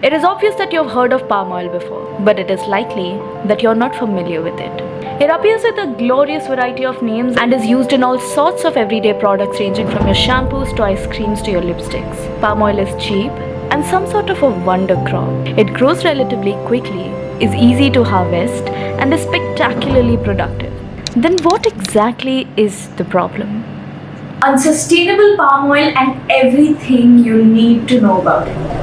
It is obvious that you've heard of palm oil before, but it is likely that you're not familiar with it. It appears with a glorious variety of names and is used in all sorts of everyday products ranging from your shampoos to ice creams to your lipsticks. Palm oil is cheap and some sort of a wonder crop. It grows relatively quickly, is easy to harvest, and is spectacularly productive. Then what exactly is the problem? Unsustainable palm oil and everything you need to know about it.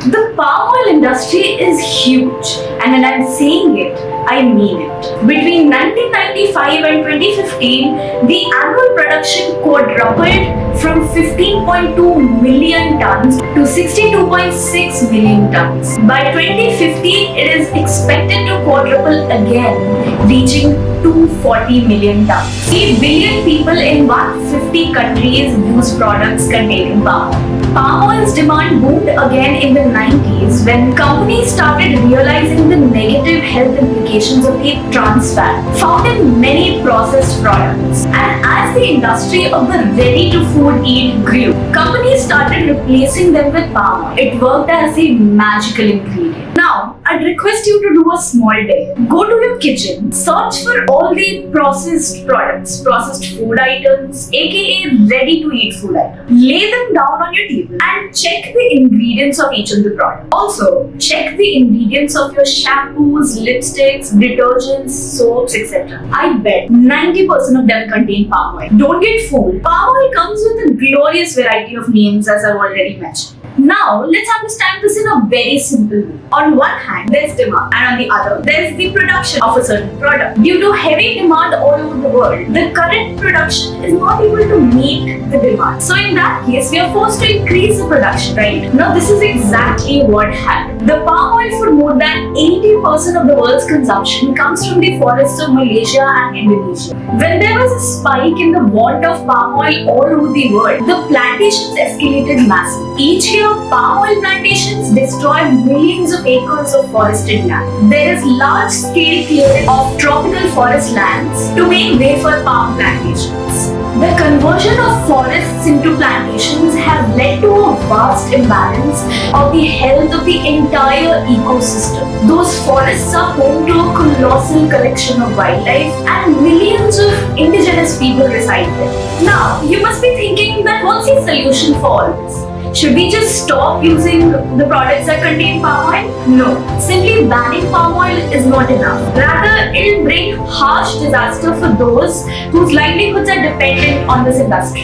The palm oil industry is huge, and when I'm saying it, I mean it. Between 1995 and 2015, the annual production quadrupled from 15.2 million tons to 62.6 million tons. By 2050, it is expected to quadruple again, reaching 240 million tons. 3 billion people in 150 countries use products containing palm oil. Palm oil's demand boomed again in the 90s when companies started realizing the negative health implications of the trans fat found in many processed products. And as the industry of the ready-to-food eat grew, companies started replacing them with palm oil. It worked as a magical ingredient. Now, I'd request you to do a small dare. Go to your kitchen, search for all the processed products, processed food items, aka ready-to-eat food items. Lay them down on your table and check the ingredients of each of the products. Also, check the ingredients of your shampoos, lipsticks, detergents, soaps, etc. I bet 90% of them contain palm oil. Don't get fooled. Palm oil comes with a glorious variety of names, as I've already mentioned. Now, let's understand this in a very simple way. On one hand, there's demand, and on the other, there's the production of a certain product. Due to heavy demand all over the world, the current production is not able to meet the demand. So in that case, we are forced to increase the production, right? Now, this is exactly what happened. The palm oil for more than 80% of the world's consumption comes from the forests of Malaysia and Indonesia. When there was a spike in the want of palm oil all over the world, the plantations escalated massively. Each year, palm oil plantations destroy millions of acres of forested land. There is large-scale clearing of tropical forest lands to make way for palm plantations. The conversion of forests into plantations have led to a vast imbalance of the health of the entire ecosystem. Those forests are home to a colossal collection of wildlife and millions of indigenous people reside there. Now, you must be thinking that what's the solution for all this? Should we just stop using the products that contain palm oil? No. Simply banning palm oil is not enough. Rather, it will bring harsh disaster for those whose livelihoods are dependent on this industry.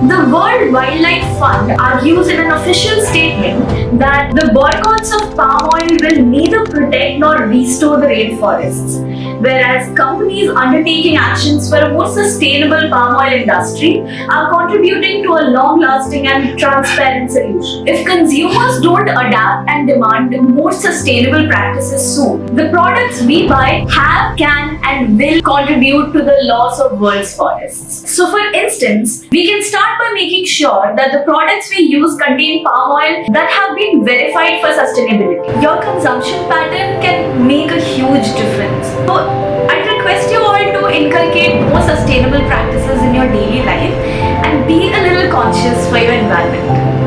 The World Wildlife Fund argues in an official statement that the boycotts of palm oil will neither protect nor restore the rainforests, whereas companies undertaking actions for a more sustainable palm oil industry are contributing to a long-lasting and transparent solution. If consumers don't adapt and demand more sustainable practices soon, the products we buy can and will contribute to the loss of world's forests. So for instance, we can start by making sure that the products we use contain palm oil that have been verified for sustainability. Your consumption pattern can make a huge difference. So I'd request you all to inculcate more sustainable practices in your daily life and be a little conscious for your environment.